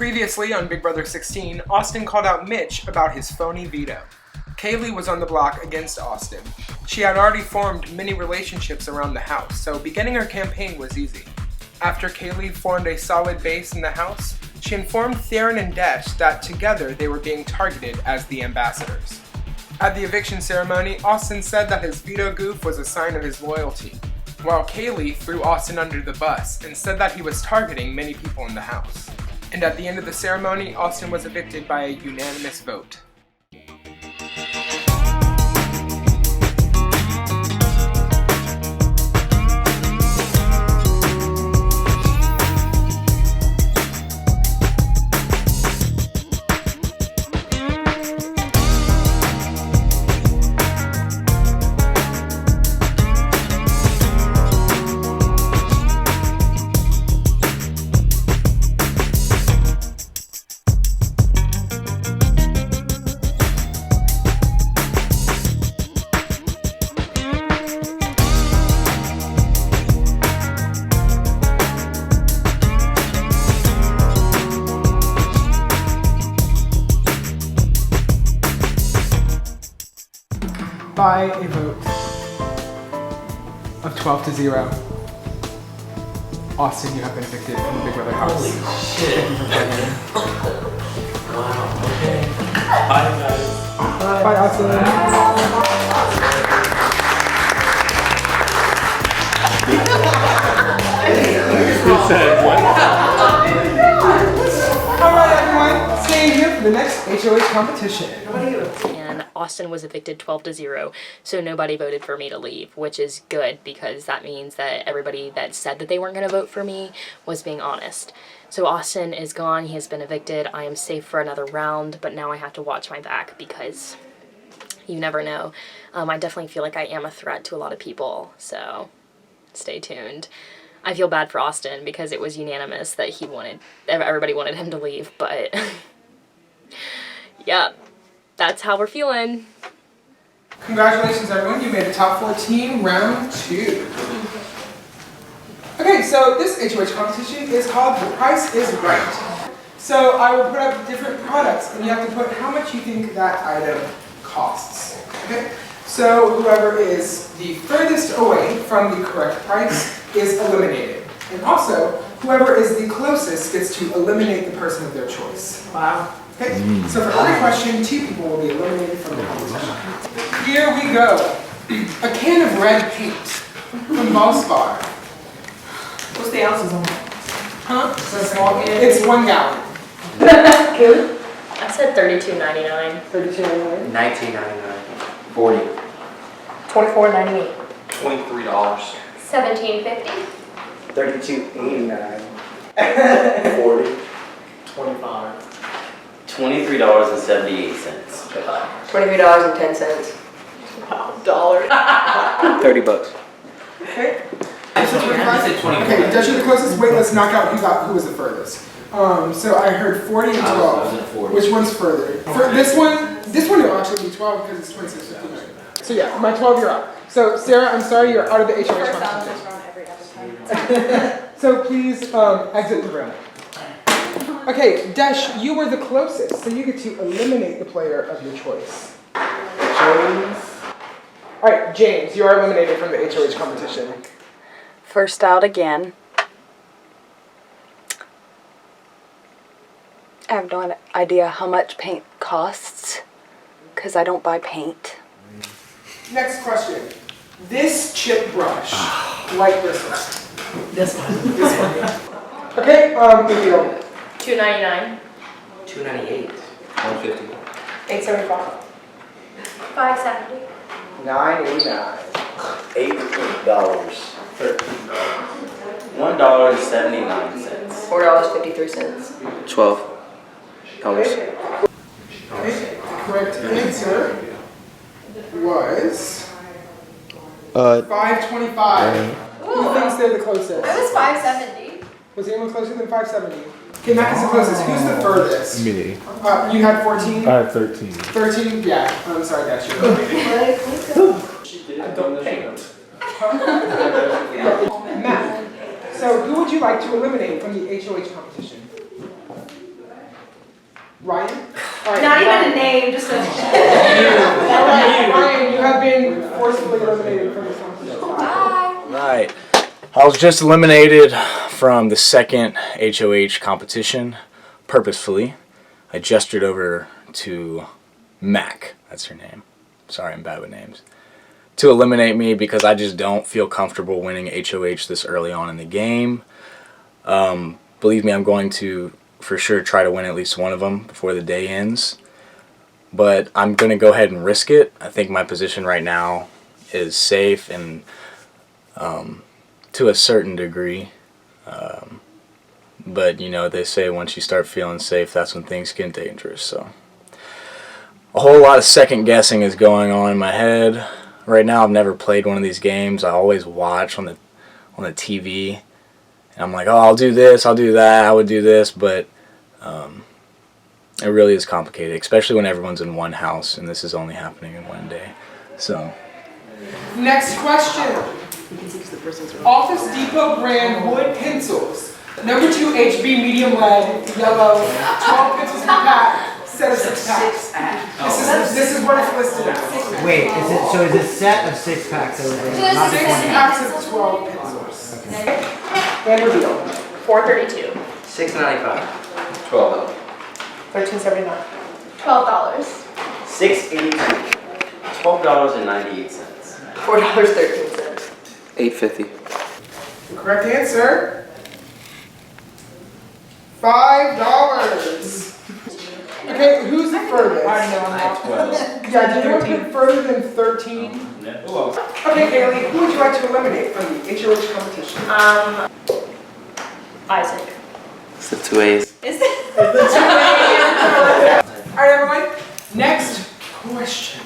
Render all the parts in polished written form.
Previously on Big Brother 16, Austin called out Mitch about his phony veto. Kaylee was on the block against Austin. She had already formed many relationships around the house, so beginning her campaign was easy. After Kaylee formed a solid base in the house, she informed Theron and Desh that together they were being targeted as the ambassadors. At the eviction ceremony, Austin said that his veto goof was a sign of his loyalty, while Kaylee threw Austin under the bus and said that he was targeting many people in the house. And at the end of the ceremony, Austin was evicted by a unanimous vote. By a vote of 12-0, Austin, you have been evicted from the Big Brother house. Holy shit. Thank you for playing. Wow, okay. Bye, guys. Bye, Austin. He said what? Alright, everyone, stay here for the next HOH competition. And Austin was evicted 12-0, so nobody voted for me to leave, which is good because that means that everybody that said that they weren't going to vote for me was being honest. So Austin is gone, he has been evicted, I am safe for another round, but now I have to watch my back because you never know. I definitely feel like I am a threat to a lot of people, so stay tuned. I feel bad for Austin because it was unanimous that everybody wanted him to leave, but yeah. That's how we're feeling. Congratulations, everyone. You made the top 14, round 2. Okay, so this HOH competition is called The Price is Right. So I will put up different products, and you have to put how much you think that item costs. Okay? So whoever is the furthest away from the correct price is eliminated. And also, whoever is the closest gets to eliminate the person of their choice. Wow. Okay, so for every question, 2 people will be eliminated from the competition. Here we go. A can of red paint from Valspar. What's the ounces on it? Huh? Is that a small can? It's 1 gallon. Good. I said $32.99. $32.99. $19.99. $40. $24.98. $23. $17.50. $32.89. $40. $25. $23.78. $23.10. Wow, dollar. $30. Okay. I said 25. Okay, Dutch, you're the closest. Wait, let's knock out who was the furthest. So I heard 40 and 12. I was at 40. Which one's further? For this one will actually be 12 because it's 26.59. So yeah, my 12 you're out. So Sarah, I'm sorry you're out of the HOH competition. So please exit the room. Okay, Desh, you were the closest, so you get to eliminate the player of your choice. James. Alright, James, you are eliminated from the HOH competition. First out again. I have no idea how much paint costs, because I don't buy paint. Next question. This chip brush, light bristles. This one. This one. Okay, Emil. $2.99. $2.98. $1.50. $8.75. $5.70. $9.89. $8. $1.79. $4.53. $12. Okay, the correct answer was $5.25. Who thinks they're the closest? It was $5.70. Was anyone closer than 570? Okay, Matt is the closest. Who's the furthest? Me. You had 14? I had 13. 13? Yeah. I'm sorry, Dash. You're eliminated. I don't paint. Matt, so who would you like to eliminate from the HOH competition? Ryan? All right, Not even Ryan. a name, just a. Ryan, you have been forcibly eliminated from this competition. Right. I was just eliminated from the second HOH competition purposefully. I gestured over to Mac, that's her name. Sorry, I'm bad with names. To eliminate me because I just don't feel comfortable winning HOH this early on in the game. Believe me, I'm going to for sure try to win at least one of them before the day ends. But I'm going to go ahead and risk it. I think my position right now is safe and to a certain degree. But you know, they say once you start feeling safe, that's when things get dangerous. So a whole lot of second guessing is going on in my head. Right now I've never played one of these games. I always watch on the TV. And I'm like, oh, I'll do this, I'll do that, I would do this, but it really is complicated, especially when everyone's in one house and this is only happening in one day. So Next question. Office Depot brand wood pencils. Number 2 HB medium lead, yellow, 12 pencils per pack, set of 6 packs. This is what it's listed as. Wait, is it a set of 6 packs over there? Not 6 just one. packs of 12 pencils. And reveal. $4.32. $6.95. $12. $13.79. $6.82. $12. $12.98. $4.13. $8.50. The correct answer, $5. Okay, who's the furthest? I had 12. Yeah, did anyone get further than 13? Okay, Haley, who would you like to eliminate from the HOH competition? Isaac. It's the 2 A's. Is it? Alright, everyone. Next question.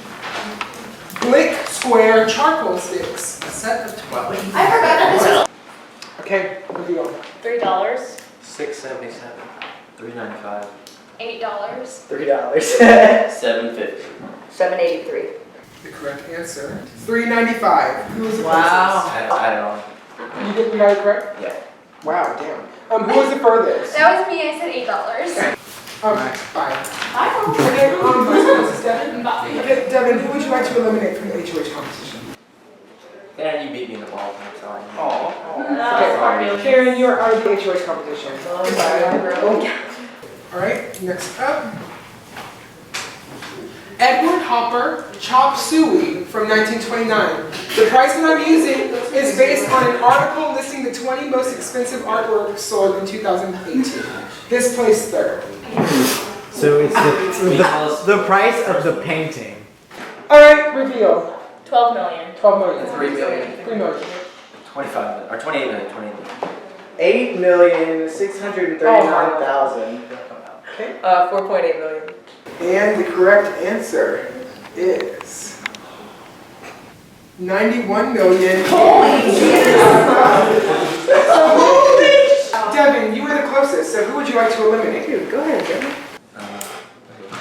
Blick Square charcoal sticks. A set of 12. I forgot that this was. Okay, reveal. $3. $6.77. $3.95. $8. $3. $7.50. $7.83. The correct answer, $3.95. Who was the I don't know. closest? You got it correct? Yeah. Wow, damn. Who was the furthest? That was me, I said $8. Fine. Bye. Okay, who's the closest, Devin? Okay, Devin, who would you like to eliminate from the HOH competition? Yeah, you beat me in the ball. I'm sorry. Okay, Karen, you are out of the HOH competition. Alright, next up. Edward Hopper Chop Suey from 1929. The price that I'm using is based on an article listing the 20 most expensive artwork sold in 2018. This placed third. So it's the price of the painting. Alright, reveal. $12 million. 12 million. 3 million. 3 million. 25 or 28 million. 28 million. $8,639,000. Okay. 4.8 million. And the correct answer is 91 million. Devin, you were the closest, so who would you like to eliminate? Go ahead, Devin.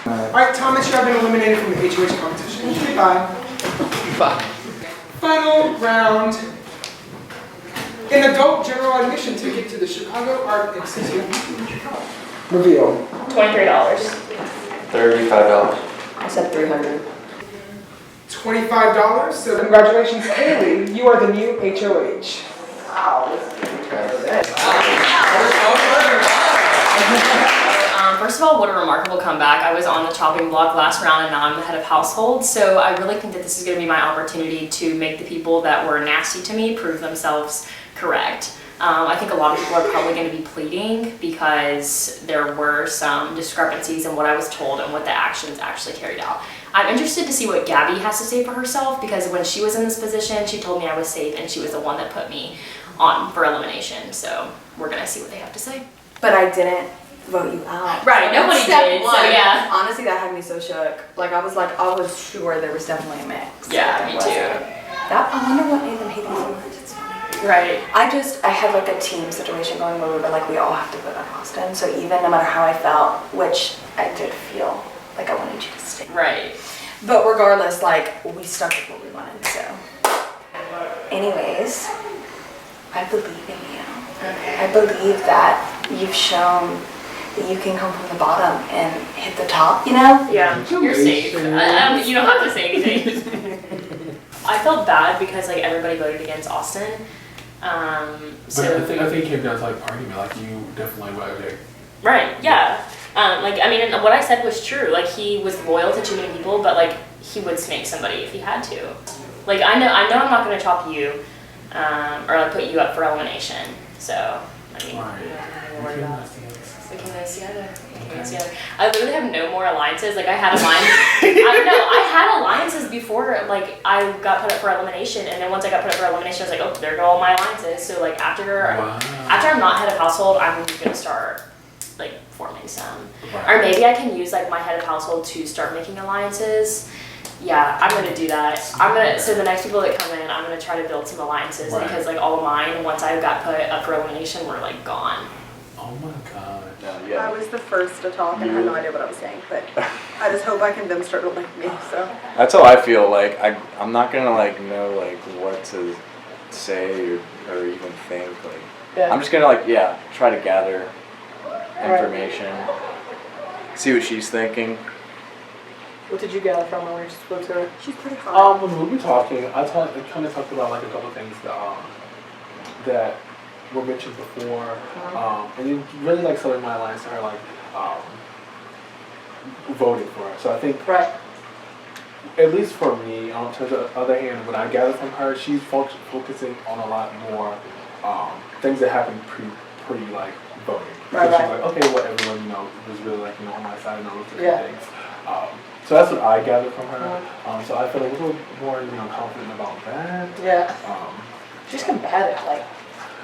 Alright, Thomas, you have been eliminated from the HOH competition. Goodbye. Final round. An adult general admission ticket to the Chicago Art Institute. Reveal. $23. $35. I said $300. $25. So congratulations, Haley. You are the new HOH. First of all, what a remarkable comeback. I was on the chopping block last round and now I'm the head of household. So I really think that this is going to be my opportunity to make the people that were nasty to me prove themselves correct. I think a lot of people are probably going to be pleading because there were some discrepancies in what I was told and what the actions actually carried out. I'm interested to see what Gabby has to say for herself because when she was in this position, she told me I was safe and she was the one that put me on for elimination. So we're going to see what they have to say. But I didn't vote you out. Right, nobody Step did, so one. yeah. Honestly, that had me so shook. Like, I was sure there was definitely a mix. Yeah, There me wasn't. too. That, I wonder what made them hate me so much. It's funny. Right. I had like a team situation going where we were like, we all have to vote on Austin. So even no matter how I felt, which I did feel like I wanted you to stay. Right. But regardless, like, we stuck with what we wanted, so. Anyways, I believe in you. Okay. I believe that you've shown that you can come from the bottom and hit the top, you know? Yeah, you're safe. You don't have to say anything. I felt bad because like everybody voted against Austin. But I think it came down to like argument. Like you definitely voted. Right. Yeah. Like I mean, and what I said was true. Like he was loyal to too many people, but like he would snake somebody if he had to. Like I know I'm not gonna chop you, or like put you up for elimination. So I mean, Right. we don't have to worry about. We can go together. I literally have no more alliances. Like I had I had alliances before like I got put up for elimination, and then once I got put up for elimination, I was like, oh, there go all my alliances. So like after I'm not head of household, I'm gonna start like forming some, or maybe I can use like my head of household to start making alliances. Yeah, I'm gonna do that. So the next people that come in, I'm gonna try to build some alliances because like all of mine, once I got put up for elimination, were like gone. Oh my god. I was the first to talk and I had no idea what I was saying, but I just hope I convinced her to like me, so. That's how I feel. Like I'm not gonna like know like what to say or even think. Like I'm just gonna like try to gather information, see what she's thinking. What did you gather from her when you spoke to her? She's pretty hot. When we were talking, I kind of talked about like a couple things that were mentioned before, and it really like selling my alliance to her, like voting for her. So I think, at least for me, to the other hand, what I gather from her, she's focusing on a lot more things that happened pre like voting. So she's like, okay, what everyone was really like on my side and all those different things. So that's what I gathered from her. So I feel a little more confident about that. Yeah. She's combative, like.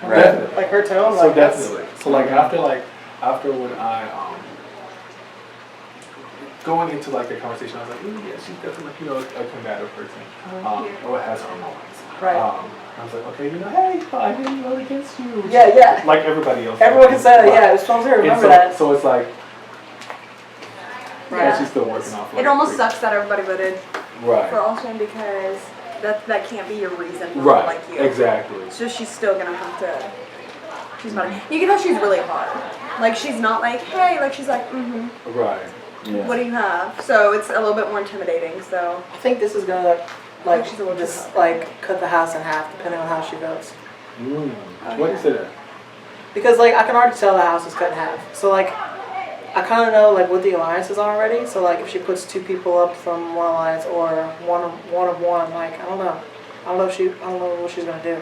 Right. Like her tone, So like definitely. So like after when I going into like the conversation, I was like, yeah, she's definitely a combative person. Or has her moments. Right. I was like, okay, hey, I didn't vote against you. Yeah. Like everybody else. Everyone can say that. Yeah, it was supposed to remember that. So it's like. Yeah. She's still working off. It almost sucks that everybody voted for Austin because that can't be your reason for right. like you. Exactly. So she's still gonna have to. She's not. You can tell she's really hard. Like she's not like hey. Like she's like Right. Yeah. What do you have? So it's a little bit more intimidating. So I think this is gonna like she's a little just like cut the house in half depending on how she votes. Why do you say that? Because like I can already tell the house is cut in half. So like I kind of know like what the alliances are already. So like if she puts two people up from one alliance or one of one, like I don't know what she's gonna do.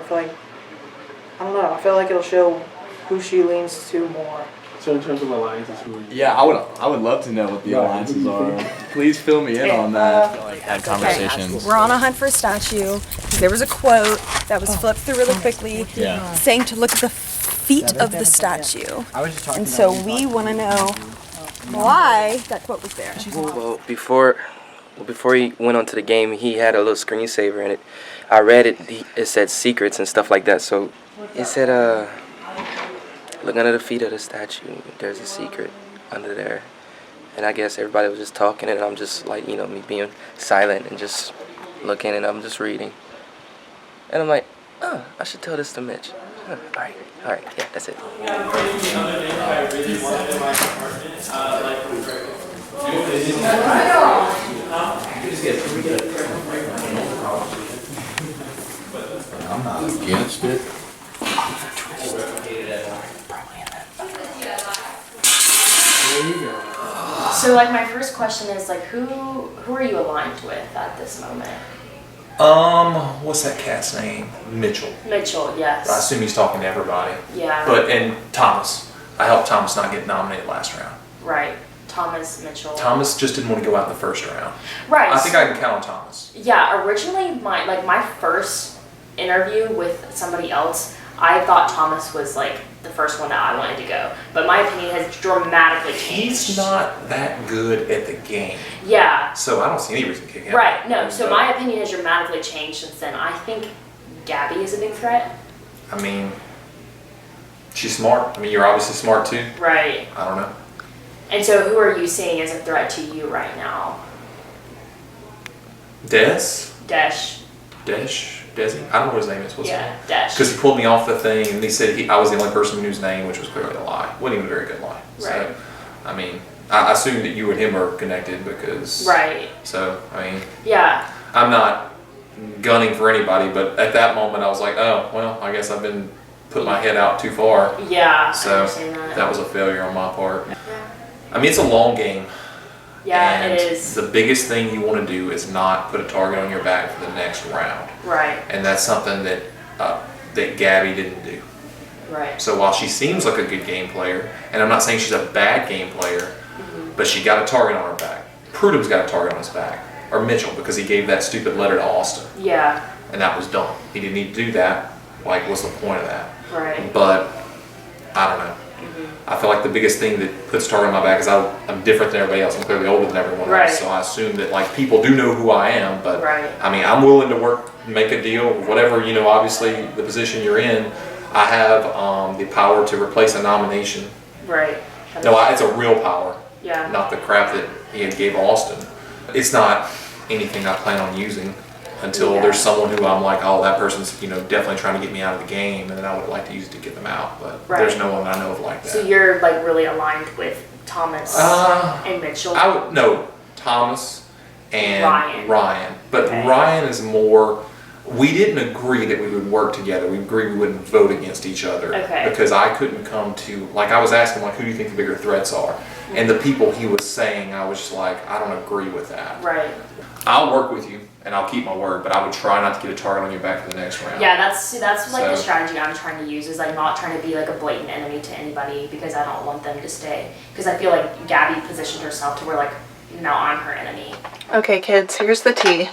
I feel like it'll show who she leans to more. So in terms of alliances, who are you? Yeah, I would love to know what the alliances are. Please fill me in on that. Like had conversations. We're on a hunt for a statue. There was a quote that was flipped through really quickly saying to look at the feet of the statue. And so we want to know why that quote was there. Well, before he went onto the game, he had a little screensaver in it. I read it. It said secrets and stuff like that. So it said, look under the feet of the statue. There's a secret under there. And I guess everybody was just talking, and I'm just like, me being silent and just looking, and I'm just reading. And I'm like, oh, I should tell this to Mitch. All right, yeah, that's it. I'm not against it. So like my first question is like who are you aligned with at this moment? What's that cat's name? Mitchell. Mitchell, yes. I assume he's talking to everybody. Yeah. And Thomas. I helped Thomas not get nominated last round. Right. Thomas Mitchell. Thomas just didn't want to go out in the first round. Right. I think I can count on Thomas. Yeah, originally my first interview with somebody else, I thought Thomas was like the first one that I wanted to go. But my opinion has dramatically changed. He's not that good at the game. Yeah. So I don't see any reason to kick him. Right, no, so my opinion has dramatically changed since then. I think Gabby is a big threat. I mean, she's smart. I mean, you're obviously smart too. Right. I don't know. And so who are you seeing as a threat to you right now? Desi? I don't know what his name is. What's yeah, Desh. Because he pulled me off the thing and he said I was the only person who knew his name, which was clearly a lie. Wasn't even a very good lie. Right. I mean, I assume that you and him are connected because. Right. So, I mean. Yeah. I'm not gunning for anybody, but at that moment I was like, oh, well, I guess I've been putting my head out too far. Yeah. So I understand that was a failure on my part. Yeah. I mean, it's a long game. Yeah, and it is. The biggest thing you want to do is not put a target on your back for the next round. Right. And that's something that that Gabby didn't do. Right. So while she seems like a good game player, and I'm not saying she's a bad game player, but she got a target on her back. Prudhom's got a target on his back. Or Mitchell, because he gave that stupid letter to Austin. Yeah. And that was dumb. He didn't need to do that. Like, what's the point of that? Right. But, I don't know. I feel like the biggest thing that puts target on my back is I'm different than everybody else. I'm clearly older than everyone Right. else. So I assume that, like, people do know who I am. But, Right. I mean, I'm willing to work, make a deal, whatever, you know, obviously the position you're in. I have the power to replace a nomination. Right. No, it's a real power. Yeah. Not the crap that he had gave Austin. It's not anything I plan on using until there's someone who I'm like, oh, that person's, you know, definitely trying to get me out of the game, and then I would like to use it to get them out. But there's no one I know of like that. So you're like really aligned with Thomas and Mitchell? I would no Thomas and Ryan. But Okay. Ryan is more. We didn't agree that we would work together. We agreed we wouldn't vote against each other. Okay. Because I couldn't come to, like, I was asking, like, who do you think the bigger threats are? And the people he was saying, I was just like, I don't agree with that. Right. I'll work with you and I'll keep my word, but I would try not to get a target on your back for the next round. Yeah, that's like the So- strategy I'm trying to use, is like not trying to be like a blatant enemy to anybody, because I don't want them to stay. Because I feel like Gabby positioned herself to where like now I'm her enemy. Okay, kids, here's the tea.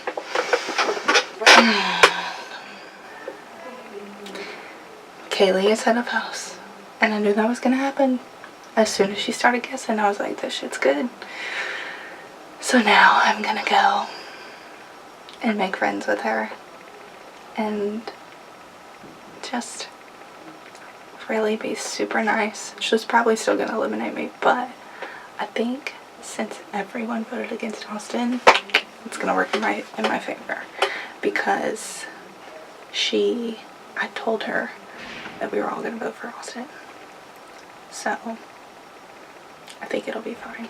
Kaylee is head of house, and I knew that was gonna happen. As soon as she started guessing, I was like, this shit's good. So now I'm gonna go and make friends with her and just really be super nice. She's probably still gonna eliminate me, but I think since everyone voted against Austin, it's gonna work in my favor, because I told her that we were all gonna vote for Austin. So I think it'll be fine.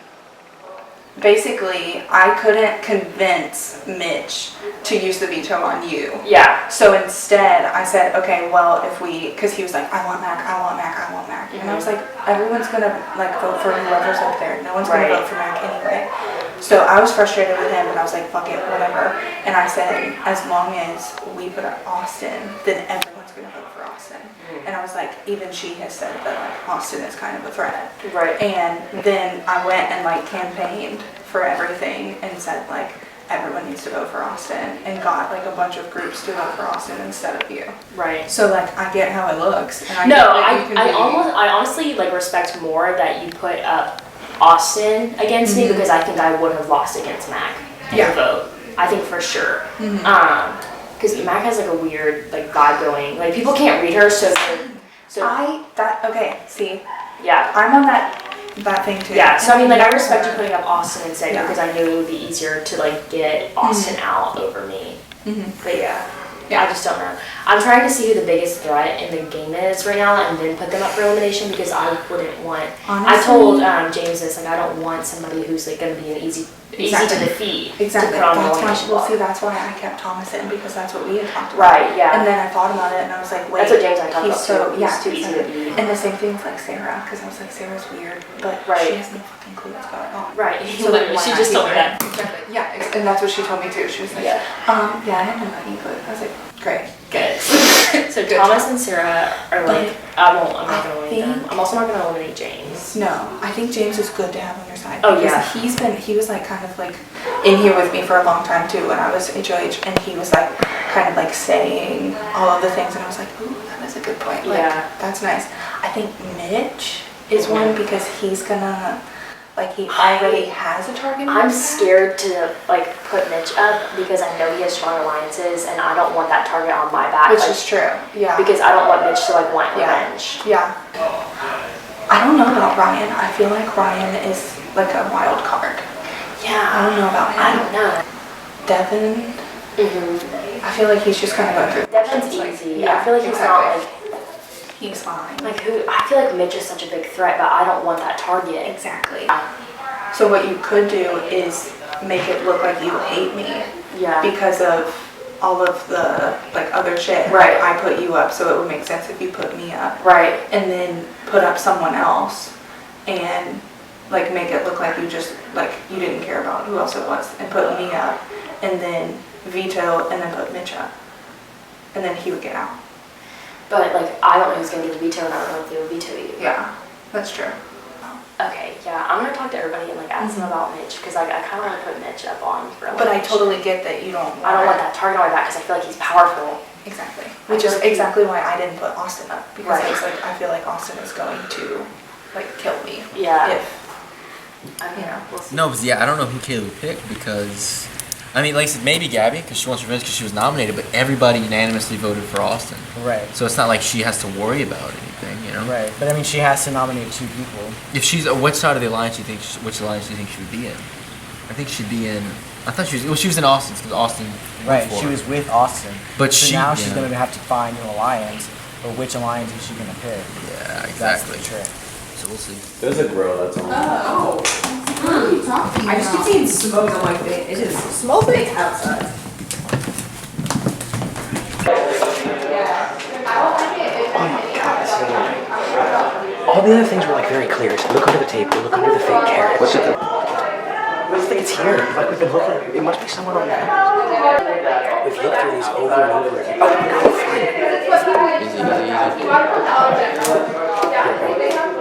Basically, I couldn't convince Mitch to use the veto on you. Yeah. So instead, I said, okay, well, because he was like, I want Mac, I want Mac, I want Mac. And I was like, everyone's gonna like vote for whoever's up there. No one's gonna vote for Mac anyway. So I was frustrated with him, and I was like, fuck it, whatever. And I said, as long as we put up Austin, then everyone's gonna vote for Austin. And I was like, even she has said that like Austin is kind of a threat. Right. And then I went and like campaigned for everything and said like everyone needs to vote for Austin, and got like a bunch of groups to vote for Austin instead of you. Right. So like I get how it looks. And I No, get that you can I honestly like respect more that you put up Austin against me, because I think I would have lost against Mac in the vote. I think for sure. Because Mac has like a weird like vibe going. Like people can't read her, so okay, see. Yeah. I'm on that thing too. Yeah, so I mean like I respect you putting up Austin instead, because I knew it would be easier to like get Austin out over me. But yeah. I just don't know. I'm trying to see who the biggest threat in the game is right now, and then put them up for elimination, because I wouldn't want. I told James this, like I don't want somebody who's like going to be an easy to defeat. Exactly. To put on the That's elimination why. Well, block. see, that's why I kept Thomas in, because that's what we had talked about. Right, yeah. And then I thought about it, and I was like, wait. That's what James and I talked he's about, too. Yeah, He's too easy to beat. And the same thing with like Sarah, because I was like, Sarah's weird, but she has no fucking clue what's going on. Right. So like, Literally, why she not just keep told me her? that. Exactly. Yeah, and that's what she told me too. She was like, yeah, I didn't know that you could. I was like, great. Good. So Thomas and Sarah are like, I'm not gonna eliminate them. I'm also not gonna eliminate James. No, I think James is good to have on your side. Oh, because yeah. he was like kind of like in here with me for a long time too when I was HOH, and he was like kind of like saying all of the things, and I was like, ooh, that is a good point. Like, Yeah. that's nice. I think Mitch is one, because he's gonna, like he already has a target. I'm scared to like put Mitch up, because I know he has strong alliances, and I don't want that target on my back. Which like, is true. Yeah. Because I don't want Mitch to like want revenge. Yeah. I don't know about Ryan. I feel like Ryan is like a wild card. Yeah. I don't know about him. I don't know. Devin. I feel like he's just kind of going through. Devin's easy. I feel like he's not like He's fine. Like who? I feel like Mitch is such a big threat, but I don't want that target. Exactly. So what you could do is make it look like you hate me. Yeah. Because of all of the like other shit. Right. I put you up, so it would make sense if you put me up. Right. And then put up someone else and like make it look like you just like you didn't care about who else it was and put me up and then veto and then put Mitch up. And then he would get out. But like I don't know who's gonna get the veto, and I don't know if they will veto you. Yeah, that's true. Okay, yeah, I'm gonna talk to everybody and like ask them about Mitch because like I kind of want to put Mitch up on for. But I totally get that you don't. I don't want that target on my back because I feel like he's powerful. Exactly. Which is exactly why I didn't put Austin up because I was like, I feel like Austin is going to like kill me. Yeah. If you know. We'll see. No, but yeah, I don't know who Kaylee picked because, I mean, like I said, maybe Gabby because she wants revenge because she was nominated, but everybody unanimously voted for Austin. Right. So it's not like she has to worry about anything, you know? Right. But I mean, she has to nominate 2 people. If she's, which side of the alliance do you think, which alliance do you think she would be in? I think she'd be in, I thought she was, well, she was in Austin's because Austin. Right. She was with Austin. But so she now she's yeah. going to have to find an alliance. But which alliance is she going to pick? Yeah, exactly. That's the trick. So we'll see. There's a grill that's on. Oh. I just keep seeing smoke. I'm like, it is smoking outside. All the other things were like very clear. So look under the table, look under the fake carrot. What's it? I think it's here. Like we've been looking. It must be somewhere on that. We've looked through these over and over again. Oh my God, fine. Easy.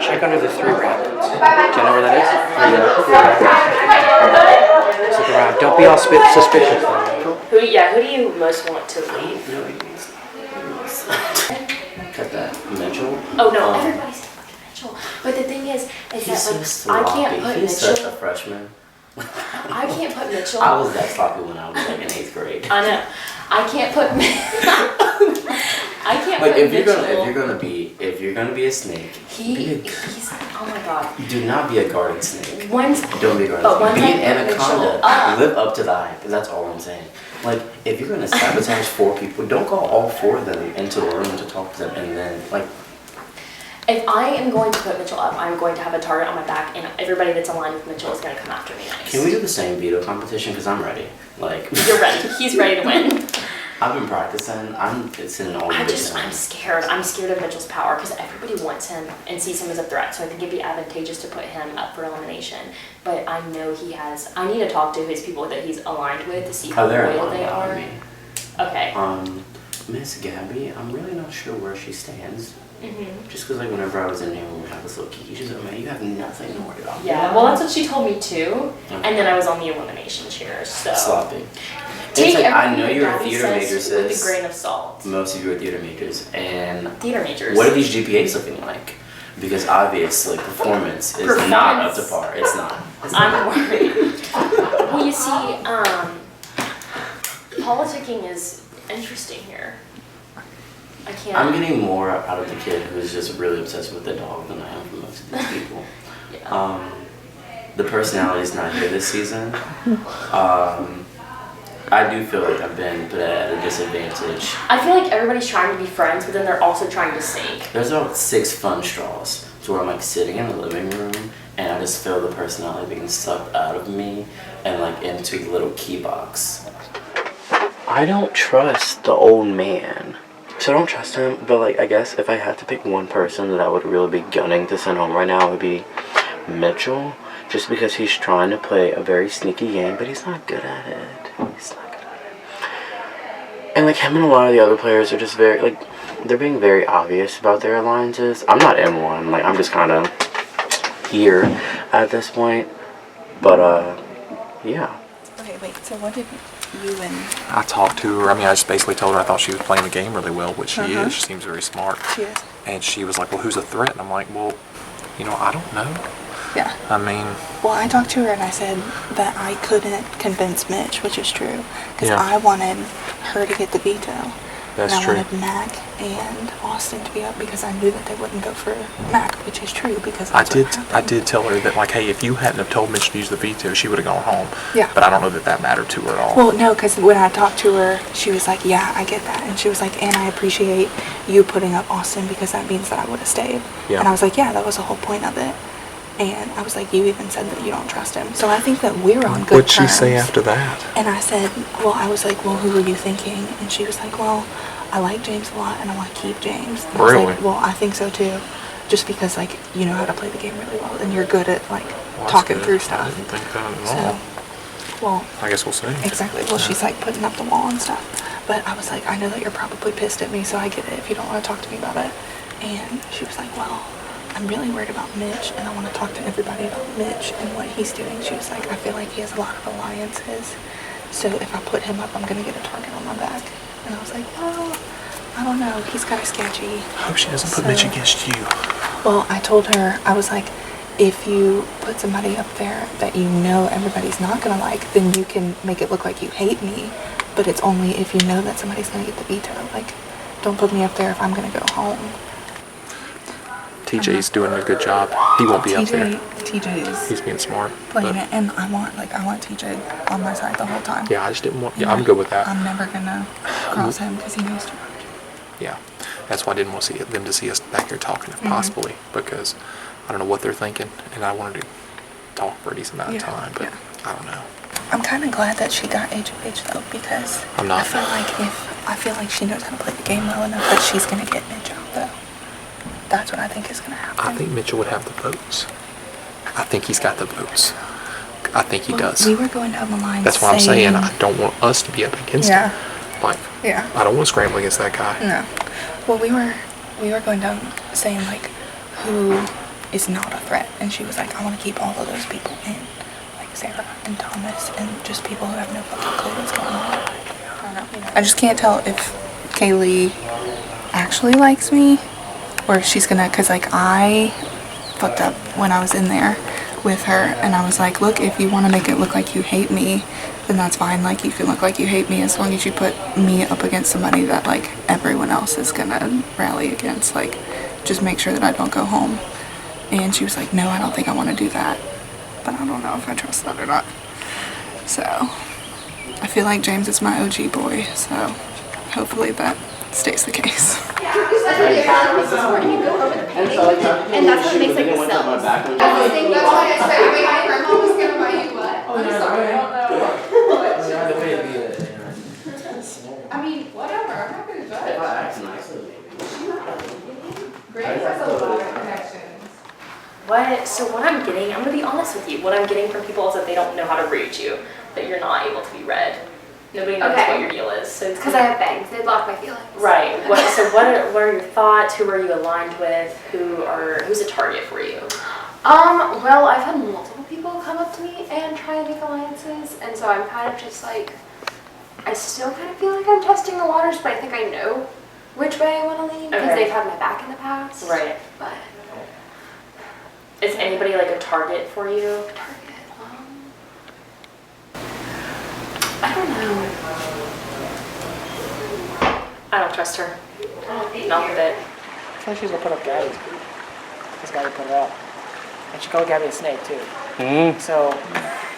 Check under the 3 rabbits. Do you know where that is? Yeah. Look around. Don't be all suspicious. Who do you most want to leave? Cut that. Mitchell? Oh no, everybody's fucking Mitchell. But the thing is that like I can't put He's such a Mitchell. freshman. I can't put Mitchell. I was that sloppy when I was like in 8th grade. I know. I can't put. I can't Like put if you're Mitchell. if you're gonna be a snake, He's oh my God. do not be a garden snake. Once. Don't be a garden But snake. once Be I an put anaconda. Mitchell up. Live up to the hype. That's all I'm saying. Like if you're gonna sabotage 4 people, don't call all 4 of them into the room to talk to them, and then like. If I am going to put Mitchell up, I'm going to have a target on my back, and everybody that's aligned with Mitchell is going to come after me next. Can we do the same veto competition? Because I'm ready. Like. You're ready. He's ready to win. I've been practicing. It's in all. I'm scared. I'm scared of Mitchell's power because everybody wants him and sees him as a threat. So I think it'd be advantageous to put him up for elimination. But I know he has. I need to talk to his people that he's aligned with to see how loyal they are. Okay. Miss Gabby, I'm really not sure where she stands. Mm-hmm. Just because, like, whenever I was in here, we would have this little kiki. She's like, man, you have nothing to worry about. Yeah, well, that's what she told me too. Okay. And then I was on the elimination chair, so. Sloppy. Take like, I know everything you're a Gabby theater major, says with sis. a grain of salt. Most of you are theater majors. And theater majors. What are these GPAs looking like? Because obviously, performance is not up to par. It's not. I'm worried. Well, you see, politicking is interesting here. I can't. I'm getting more out of the kid who's just really obsessed with the dog than I am from most of these people. Yeah. The personality's not here this season. I do feel like I've been put at a disadvantage. I feel like everybody's trying to be friends, but then they're also trying to sink. There's about 6 fun straws to where I'm like sitting in the living room and I just feel the personality being sucked out of me and like into the little key box. I don't trust the old man. So I don't trust him, but like I guess if I had to pick one person that I would really be gunning to send home right now, it would be Mitchell. Just because he's trying to play a very sneaky game, but he's not good at it. He's not good at it. And like him and a lot of the other players are just very, like, they're being very obvious about their alliances. I'm not in one, like I'm just kind of here at this point. But yeah. Okay, wait, so what did you and... I talked to her. I mean, I just basically told her I thought she was playing the game really well, which she is. She seems very smart. She is. And she was like, well, who's a threat? And I'm like, well, you know, I don't know. Yeah. I mean... Well, I talked to her and I said that I couldn't convince Mitch, which is true. Because Yeah. I wanted her to get the veto. That's and I true. wanted Mac and Austin to be up because I knew that they wouldn't go for Mac, which is true because I that's did tell her that, like, hey, if you hadn't have told Mitch to use the veto, she would have gone home. Yeah. But I don't know that that mattered to her at all. Well, no, because when I talked to her, she was like, yeah, I get that. And she was like, and I appreciate you putting up Austin because that means that I would have stayed. Yeah. And I was like, yeah, that was the whole point of it. And I was like, you even said that you don't trust him. So I think that we're on good What'd terms. she say after that? And I said, well, I was like, well, who were you thinking? And she was like, well, I like James a lot and I want to keep James. And I was Really? like, well, I think so too. Just because, like, you know how to play the game really well and you're good at, like, talking through stuff. I didn't think that at all. So, well, I guess we'll see. exactly. Well, she's like putting up the wall and stuff. But I was like, I know that you're probably pissed at me, so I get it if you don't want to talk to me about it. And she was like, well, I'm really worried about Mitch, and I want to talk to everybody about Mitch and what he's doing. She was like, I feel like he has a lot of alliances, so if I put him up, I'm going to get a target on my back. And I was like, well, I don't know. He's kind of sketchy. I hope she doesn't put Mitch against you. Well, I told her, I was like, if you put somebody up there that you know everybody's not going to like, then you can make it look like you hate me. But it's only if you know that somebody's going to get the veto. Like, don't put me up there if I'm going to go home. TJ's doing a good job. He won't be up there. TJ is He's being smart. playing it, and I want TJ on my side the whole time. Yeah, I just didn't want. Yeah, I'm good with that. I'm never going to cross him because he knows too much. Yeah, that's why I didn't want to see them to see us back here talking, possibly, because I don't know what they're thinking, and I wanted to talk for a decent amount of time, but I don't know. I'm kind of glad that she got HOH though, because I'm not. I feel like she knows how to play the game well enough that she's gonna get Mitch out though. That's what I think is gonna happen. I think Mitchell would have the votes. I think he's got the votes. I think he does. We were going down the line. That's what I'm saying. I don't want us to be up against him. Like, I don't want to scramble against that guy. No. Well, we were going down saying like, who is not a threat, and she was like, I want to keep all of those people in, like Sarah and Thomas, and just people who have no fucking clue what's going on. I don't know. I just can't tell if Kaylee actually likes me, or if she's gonna, cause like I fucked up when I was in there with her, and I was like, look, if you want to make it look like you hate me, then that's fine. Like, you can look like you hate me as long as you put me up against somebody that like everyone else is gonna rally against. Like, just make sure that I don't go home. And she was like, no, I don't think I want to do that. But I don't know if I trust that or not. So I feel like James is my OG boy, so hopefully that stays the case. And that's what makes like the cells. That's why I said, wait, my grandma was gonna buy you what? I'm sorry. I mean, whatever, I'm not gonna judge. Grace has a lot of connections. What I'm getting, I'm gonna be honest with you, what I'm getting from people is that they don't know how to read you, that you're not able to be read. Nobody knows what your deal is. So Because I have bangs, they block my feelings. Right. What are your thoughts? Who are you aligned with? Who's a target for you? Well, I've had multiple people come up to me and try and make alliances, and so I'm kind of just like, I still kind of feel like I'm testing the waters, but I think I know which way I want to lean because they've had my back in the past. Right. But is anybody like a target for you? I don't know. I don't trust her. Not a bit. I feel like she's gonna put up Gabby's group. This guy put it up. And she called Gabby a snake too. So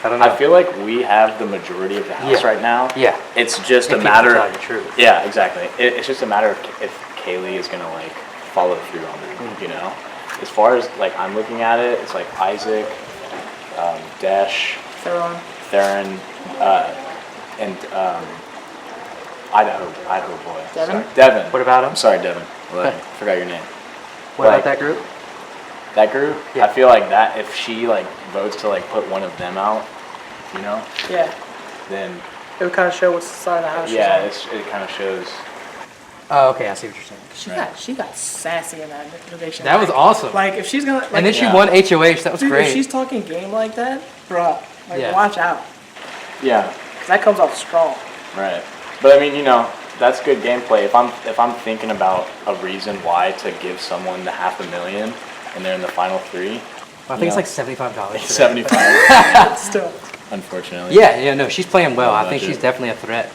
I don't know. I feel like we have the majority of the house right now. Yeah. It's just a matter of the truth. Yeah, exactly. It's just a matter of if Kaylee is gonna like follow through on it. You know, as far as like I'm looking at it, it's like Isaac, Desh, Theron, and Idaho boy. Devin? Sorry. Devin. What about him? I'm sorry, Devin. I forgot your name. What about that group? That group? Yeah. I feel like that if she like votes to like put one of them out, you know? yeah, Then it would kind of show what side of the house yeah, she's on. it kind of shows. Oh, okay, I see what you're saying. She got sassy in that innovation. That was awesome. Like if she's gonna, like, And then she won HOH. That was dude, great. if she's talking game like that, bruh, like Yeah. watch out, Yeah. 'cause that comes off strong. Right. But I mean, you know, that's good gameplay. If I'm thinking about a reason why to give someone the $500,000 and they're in the final three. I think it's like $75. It's 75. Still. Unfortunately. Yeah, no, she's playing well. Low I think budget. she's definitely a threat.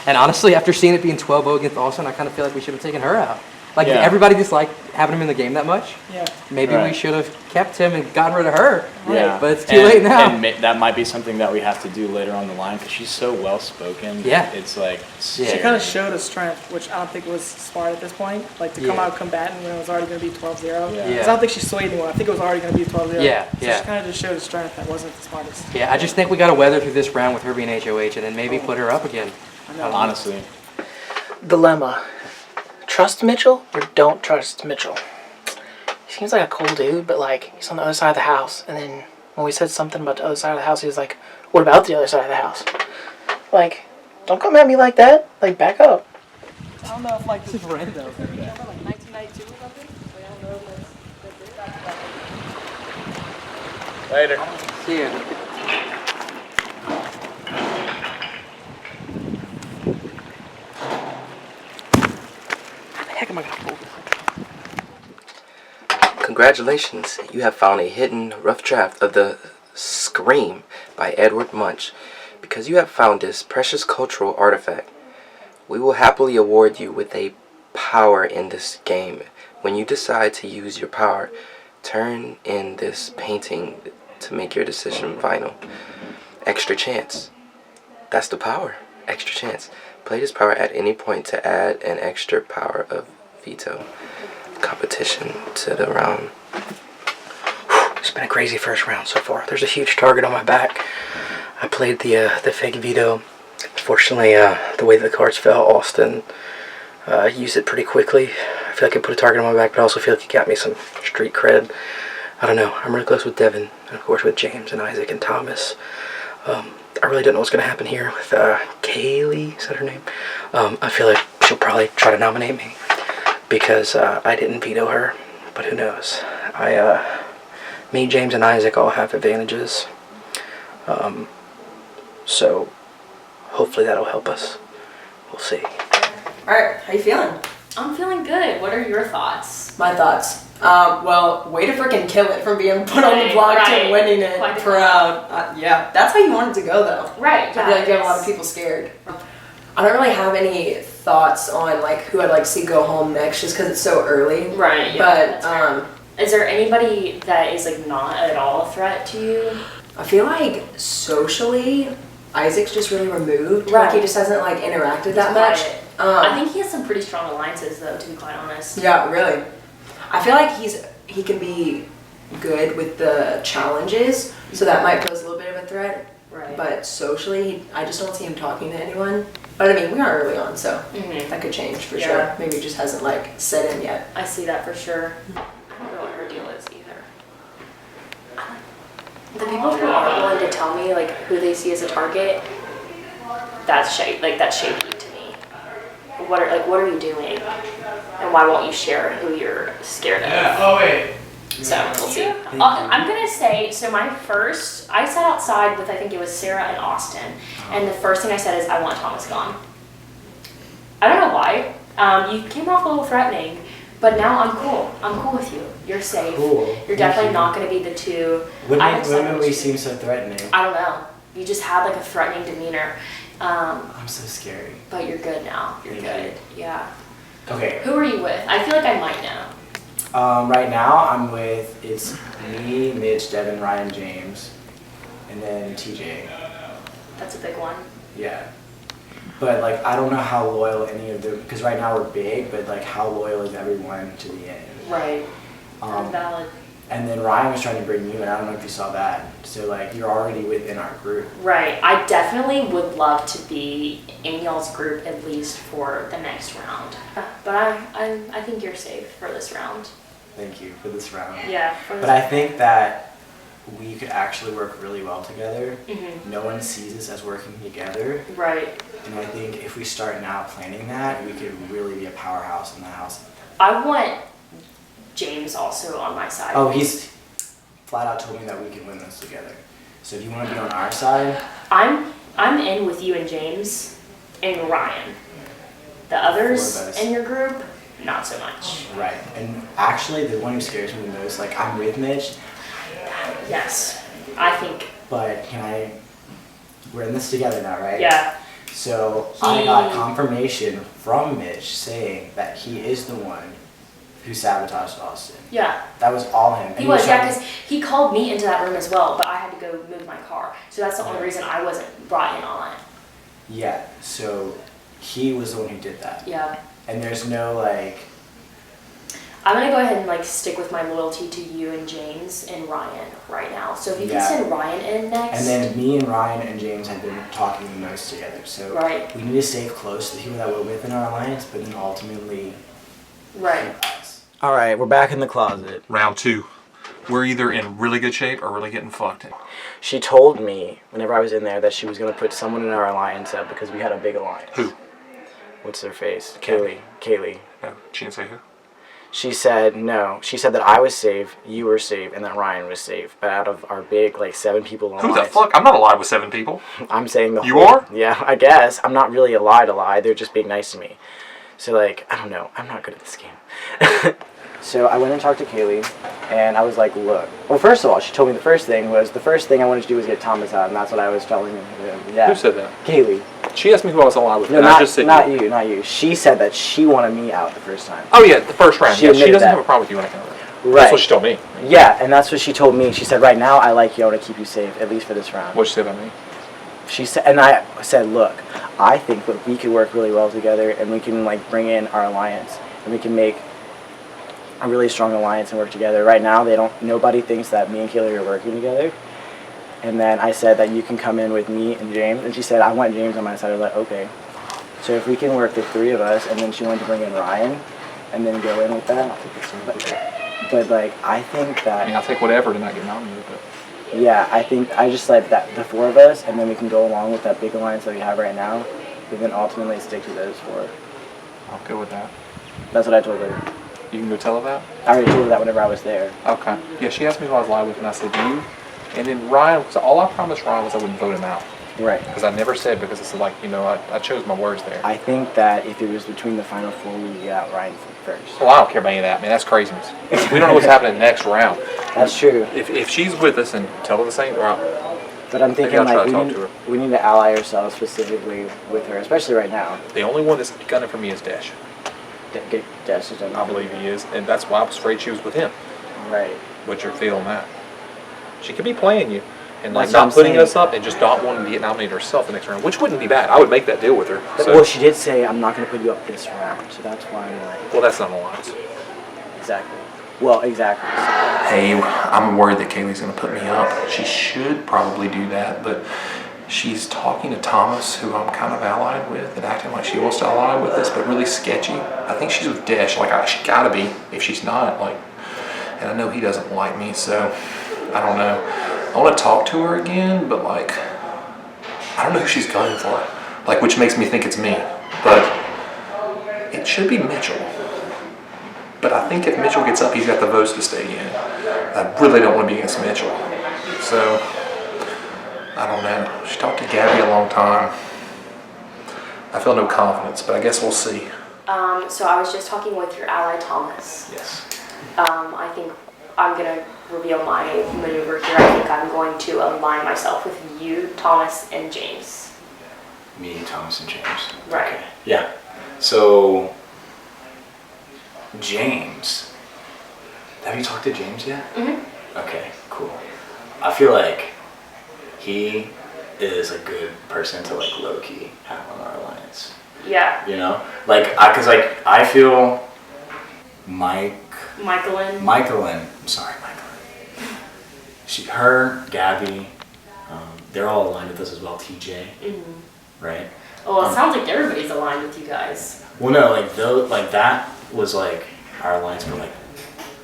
And honestly, after seeing it being 12-0 against Austin, I kind of feel like we should have taken her out. Like everybody disliked having him in the game that much. Yeah. Maybe Right. we should have kept him and gotten rid of her. Yeah. But it's too late now. And that might be something that we have to do later on the line because she's so well spoken. Yeah. It's like She kind of showed a strength, which I don't think was smart at this point. Like to come Yeah. out combatant when it was already going to be 12-0. Yeah. Because I don't think she swayed anyone. I think it was already going to be 12-0. Yeah, So yeah. she kind of just showed a strength that wasn't the smartest. Yeah, I just think we got to weather through this round with her being HOH and then maybe put her up again. Honestly. Dilemma. Trust Mitchell or don't trust Mitchell? He seems like a cool dude, but like he's on the other side of the house. And then when we said something about the other side of the house, he was like, what about the other side of the house? Like, don't come at me like that. Like, back up. I don't know if like this is random. Like 1992 or something? Like, I don't know if Later. See ya. How the heck am I gonna fold this? Congratulations, you have found a hidden rough draft of the Scream by Edward Munch. Because you have found this precious cultural artifact, we will happily award you with a power in this game. When you decide to use your power, turn in this painting to make your decision final. Extra chance. That's the power. Extra chance. Play this power at any point to add an extra power of veto. Competition to the round. It's been a crazy first round so far. There's a huge target on my back. I played the fake veto. Fortunately, the way the cards fell, Austin used it pretty quickly. I feel like it put a target on my back, but I also feel like it got me some street cred. I don't know. I'm really close with Devin, and of course with James and Isaac and Thomas. I really don't know what's going to happen here with Kaylee, is that her name? I feel like she'll probably try to nominate me because I didn't veto her, but who knows. Me, James, and Isaac all have advantages. So hopefully that'll help us. We'll see. Alright, how you feeling? I'm feeling good. What are your thoughts? My thoughts. Well, way to freaking kill it from being put on the Right, block right. to winning it. Quite Proud. Yeah, that's how you want it to go though. Right, I feel like you have a lot of it's- people scared. I don't really have any thoughts on like who I'd like to see go home next just because it's so early. Right, yeah, But that's fair. Is there anybody that is like not at all a threat to you? I feel like socially, Isaac's just really removed. Right. Like he just hasn't like interacted that Quiet. much. I think he has some pretty strong alliances though, to be quite honest. Yeah, really. I feel like he can be good with the challenges, so that might pose a little bit of a threat. Right. But socially, I just don't see him talking to anyone. But I mean, we are early on, so that could change for Yeah. sure. Maybe it just hasn't like set in yet. I see that for sure. I don't know what her deal is either. The people who are willing to tell me like who they see as a target, that's shaky. Like that's shaky to me. What are you doing? And why won't you share who you're scared of? Oh wait. So we'll see. I'm gonna say so. I sat outside with I think it was Sarah and Austin, and the first thing I said is I want Thomas gone. I don't know why. You came off a little threatening, but now I'm cool. I'm cool with you. You're safe. Cool. You're definitely not gonna be the two. When I have did we something- seem so threatening? I don't know. You just had like a threatening demeanor. I'm so scary. But you're good now. You're good. Yeah. Okay. Who are you with? I feel like I might know. Right now I'm with, it's me, Mitch, Devin, Ryan, James, and then TJ. That's a big one. Yeah. But like, I don't know how loyal any of them, because right now we're big, but like how loyal is everyone to the end? Right. Um, Valid. And then Ryan was trying to bring you in, I don't know if you saw that. So like, you're already within our group. Right. I definitely would love to be in y'all's group at least for the next round. But I think you're safe for this round. Thank you for this round. Yeah, for this But I think that we could actually work really well together. Mhm. No one sees us as working together. Right. And I think if we start now planning that, we could really be a powerhouse in the house. I want James also on my side. Oh, he's flat out told me that we can win this together. So if you want to be on our side, I'm in with you and James and Ryan. The others Four of us. in your group, not so much. right. And actually, the one who scares me the most, like I'm with Mitch, Yes. I think. but we're in this together now, right? Yeah. So I got confirmation from Mitch saying that he is the one who sabotaged Austin. Yeah. That was all him. And He was, trying- because he called me into that room as well, but I had to go move my car. So that's the only reason I wasn't brought in on it. Yeah, so he was the one who did that. Yeah. And there's no like, I'm gonna go ahead and like stick with my loyalty to you and James and Ryan right now. So if you can send Ryan in next. and then me and Ryan and James have been talking the most together. So Right. we need to stay close to the people that we're with in our alliance, but then ultimately. Right. All right, we're back in the closet. Round 2. We're either in really good shape or really getting fucked. She told me whenever I was in there that she was going to put someone in our alliance up because we had a big alliance. Who? What's their face? Kaylee. No, she didn't say who. She said no. She said that I was safe, you were safe, and that Ryan was safe. But out of our big, like 7 people alliance. Who the fuck? I'm not alive with 7 people. I'm saying the You whole, are? Yeah, I guess. I'm not really a lie. They're just being nice to me. So like, I don't know. I'm not good at this game. So I went and talked to Kaylee, and I was like, look. Well, first of all, she told me the first thing I wanted to do was get Thomas out, and that's what I was telling him. Yeah. Who said that? Kaylee. She asked me who I was alive with. No, and I just said not you. She said that she wanted me out the first time. Oh yeah, the first round. She admitted doesn't that. have a problem with you when I come over. Right. That's what she told me. Yeah, and that's what she told me. She said, right now, I like you. I want to keep you safe, at least for this round. What'd she say about me? She said, and I said, look, I think that we could work really well together, and we can like bring in our alliance, and we can make a really strong alliance and work together. Right now, nobody thinks that me and Kaylee are working together. And then I said that you can come in with me and James, and she said, I want James on my side. I was like, okay. So if we can work the 3 of us, and then she wanted to bring in Ryan, and then go in with that. But like, I think that. I mean, I'll take whatever to not get nominated, but. Yeah, I just like that the 4 of us, and then we can go along with that big alliance that we have right now, but then ultimately stick to those 4. I'll go with that. That's what I told her. You can go tell her that? I already told her that whenever I was there. Okay. Yeah, she asked me who I was live with, and I said you. And then Ryan, so all I promised Ryan was I wouldn't vote him out. Right. Because I never said, because it's like, I chose my words there. I think that if it was between the final 4, we would get out Ryan first. Well, I don't care about any of that, man. That's craziness. We don't know what's happening next round. That's true. If she's with us and tell her the same, but I'm thinking I'll try like to talk to her. we need to ally ourselves specifically with her, especially right now. The only one that's gunning for me is Dash. Dash is done. I believe he is, and that's why I was afraid she was with him. Right. What's your feel on that? She could be playing you and like That's what not I'm putting saying. us up and just not wanting to get nominated herself the next round, which wouldn't be bad. I would make that deal with her. So. Well, she did say, I'm not going to put you up this round, so that's why I'm like. Well, that's not an alliance. Exactly. Well, exactly. Hey, I'm worried that Kaylee's going to put me up. She should probably do that, but she's talking to Thomas, who I'm kind of allied with, and acting like she wants to ally with us, but really sketchy. I think she's with Dash. Like, she gotta be. If she's not, like, and I know he doesn't like me, so I don't know. I want to talk to her again, but like, I don't know who she's going for. Like, which makes me think it's me, but it should be Mitchell. But I think if Mitchell gets up, he's got the votes to stay in. I really don't want to be against Mitchell. So, I don't know. She talked to Gabby a long time. I feel no confidence, but I guess we'll see. So I was just talking with your ally, Thomas. Yes. I think I'm going to reveal my maneuver here. I think I'm going to align myself with you, Thomas, and James. Me, Thomas, and James. Right. Okay. Yeah. So, James. Have you talked to James yet? Mm-hmm. Okay, cool. I feel like he is a good person to like low-key have on our alliance. Yeah. You know? Like, I feel Michaelin. I'm sorry, her, Gabby, they're all aligned with us as well, TJ. Mm-hmm. Right? Well, it sounds like everybody's aligned with you guys. Well, no, like that was like our alliance, but like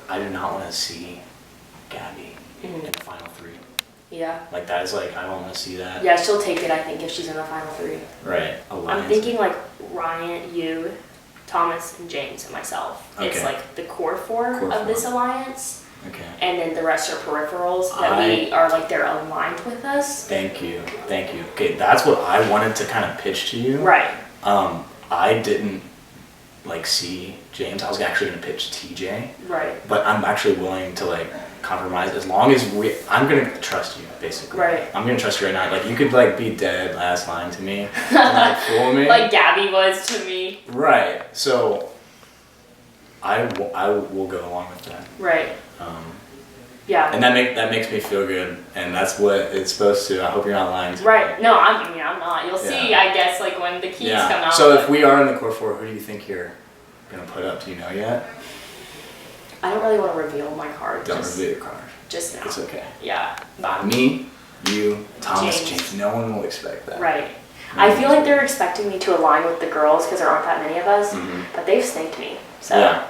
I do not want to see Gabby in the final 3. Yeah. Like that is like I don't want to see that. Yeah, she'll take it, I think, if she's in the final 3. Right. Alliance. I'm thinking like Ryan, you, Thomas, and James, and myself. Okay. It's like the core 4 of this alliance. Okay. And then the rest are peripherals that we are like they're aligned with us. Thank you. Okay, that's what I wanted to kind of pitch to you. Right. I didn't like see James. I was actually going to pitch TJ. Right. But I'm actually willing to like compromise as long as I'm going to trust you basically. Right. I'm going to trust you right now. Like you could like be dead last line to me and like fool me. Like Gabby was to me. Right. So I will go along with that. Right. Yeah. And that makes me feel good, and that's what it's supposed to. I hope you're not lying to me. Right. No, I'm not. You'll see, Yeah. I guess, like when the keys come out. So if we are in the core 4, who do you think you're gonna put up? Do you know yet? I don't really want to reveal my card. Don't reveal your card. Just now. It's okay. Yeah. Me, you, Thomas, James. James. No one will expect that. Right. I feel like they're expecting me to align with the girls because there aren't that many of us, but they've snaked me. So. Yeah.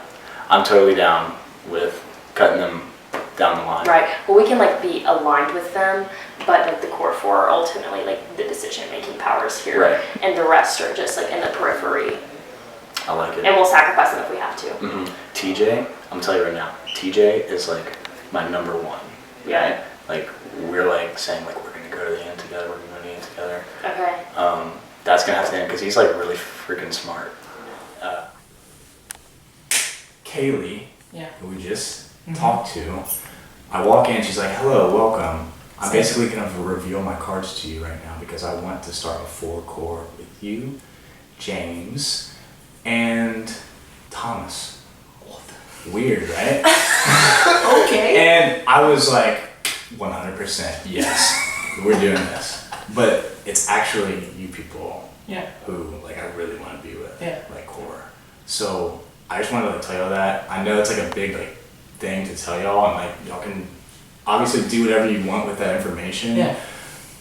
I'm totally down with cutting them down the line. Right. Well, we can like be aligned with them, but like the core 4 are ultimately like the decision-making powers here, Right. and the rest are just like in the periphery. I like it. And we'll sacrifice them if we have to. TJ, I'm gonna tell you right now, TJ is like my number 1. Yeah. Right? Like we're like saying like we're gonna go to the end together, we're gonna go to the end together. Okay. That's gonna have to end because he's like really freaking smart. Kaylee, who we just talked to, I walk in, she's like, hello, welcome. I'm basically gonna reveal my cards to you right now because I want to start a 4 core with you, James, and Thomas. Weird, right? Okay. And I was like, 100% yes, we're doing this. But it's actually you people who like I really want to be with, like core. So I just wanted to like tell y'all that. I know it's like a big like thing to tell y'all, and like y'all can obviously do whatever you want with that information. Yeah.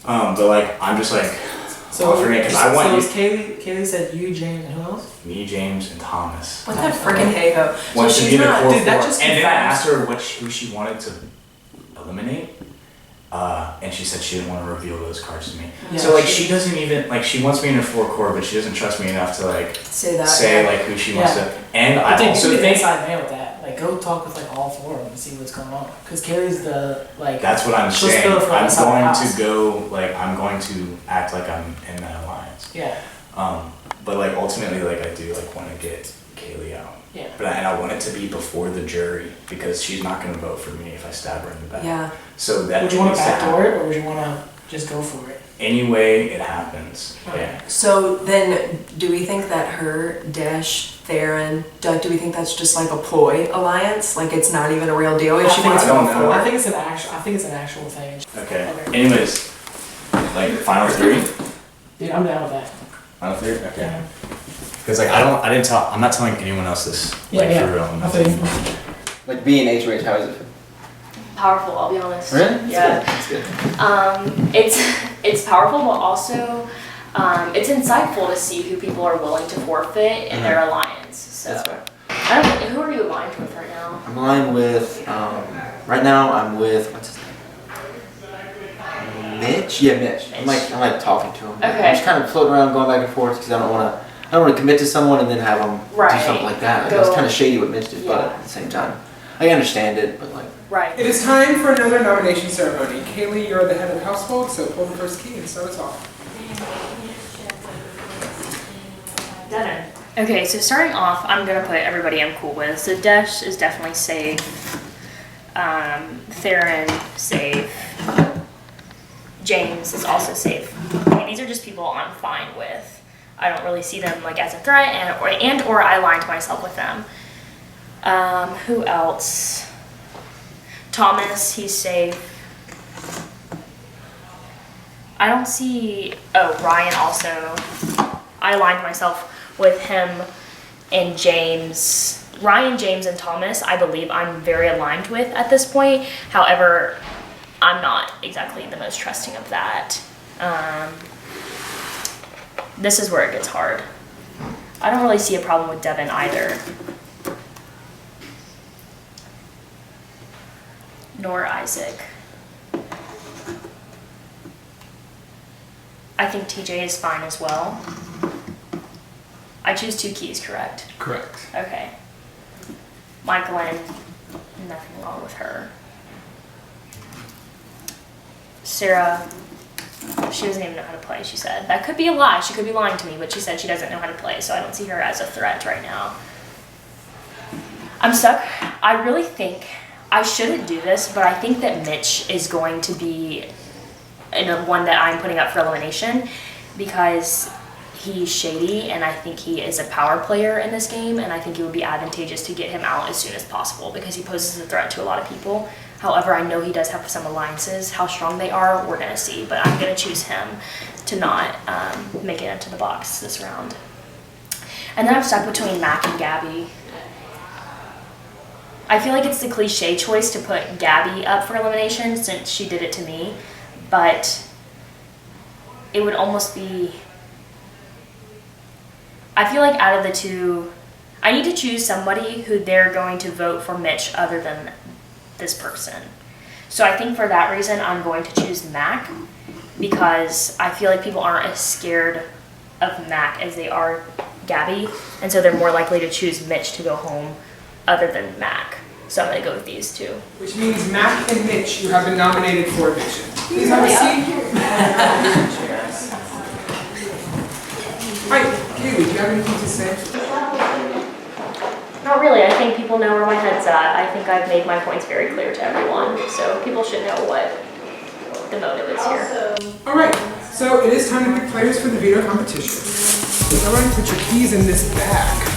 But like I'm just like offering it because I want you. Kaylee said you, James, and who else? Me, James, and Thomas. What the freaking hey-ho? Wants to be in the core 4. Dude, that just and then I confirms- asked her who she wanted to eliminate. And she said she didn't want to reveal those cards to me. Yeah, so like she doesn't even like she wants me in her 4 core, but she doesn't trust me enough to like Say that. like who she wants to. And But I then also you think inside man with that. Like, go talk with like all 4 of them and see what's going on. Because Kaylee's the like. that's what I'm she'll saying. spill it for I'm us out of the going house. to go like I'm going to act like I'm in that alliance. Yeah. But like ultimately like I do like want to get Kaylee out. Yeah. But I want it to be before the jury because she's not going to vote for me if I stab her in the back. Yeah. So that Would you want to needs backdoor it, or would you want to just go for it? Any way it happens. Okay. Yeah. So then, do we think that her, Dash, Theron, Doug, do we think that's just like a ploy alliance? Like it's not even a real deal? If she wants to go for I it? think it's an actual. I think it's an actual thing. Okay. Anyways, like final 3. Dude, I'm down with that. Final 3. Okay. Because like I'm not telling anyone else this. Like for real. I think. Like being HOH, how is it? Powerful, I'll be honest. Really? Yeah. That's good. It's powerful, but also it's insightful to see who people are willing to forfeit in their alliance. So. That's right. I don't think, who are you aligned with right now? I'm aligned with, right now I'm with, what's his name? Mitch? Yeah, Mitch. I'm like talking to him. Okay. I'm just kind of floating around, going back and forth because I don't want to commit to someone and then have them Right. do something like that. Go- It's kind of shady what Mitch did, but Yeah. at the same time, I understand it, but like. Right. It is time for another nomination ceremony. Kaylee, you're the head of the household, so pull the first key and start us off. Done. Okay, so starting off, I'm gonna put everybody I'm cool with. So Desh is definitely safe. Theron, safe. James is also safe. I mean, these are just people I'm fine with. I don't really see them like as a threat, or I aligned myself with them. Who else? Thomas, he's safe. I don't see. Oh, Ryan also. I aligned myself with him and James. Ryan, James, and Thomas, I believe I'm very aligned with at this point. However, I'm not exactly the most trusting of that. This is where it gets hard. I don't really see a problem with Devin either. Nor Isaac. I think TJ is fine as well. I choose 2 keys, correct? Correct. Okay. Michaelin, nothing wrong with her. Sarah, she doesn't even know how to play, she said. That could be a lie, she could be lying to me, but she said she doesn't know how to play, so I don't see her as a threat right now. I'm stuck. I really think, I shouldn't do this, but I think that Mitch is going to be one that I'm putting up for elimination because he's shady, and I think he is a power player in this game, and I think it would be advantageous to get him out as soon as possible because he poses a threat to a lot of people. However, I know he does have some alliances. How strong they are, we're gonna see, but I'm gonna choose him to not make it into the box this round. And then I'm stuck between Mac and Gabby. I feel like it's the cliche choice to put Gabby up for elimination since she did it to me, but it would almost be, I feel like out of the two, I need to choose somebody who they're going to vote for Mitch other than this person. So I think for that reason, I'm going to choose Mac because I feel like people aren't as scared of Mac as they are Gabby, and so they're more likely to choose Mitch to go home other than Mac. So I'm gonna go with these two. Which means Mac and Mitch, you have been nominated for eviction. Please have a seat. Hi, Kaylee, do you have anything to say? Not really. I think people know where my head's at. I think I've made my points very clear to everyone, so people should know what the motive is here. All right, so it is time to pick players for the veto competition. Go ahead and put your keys in this bag.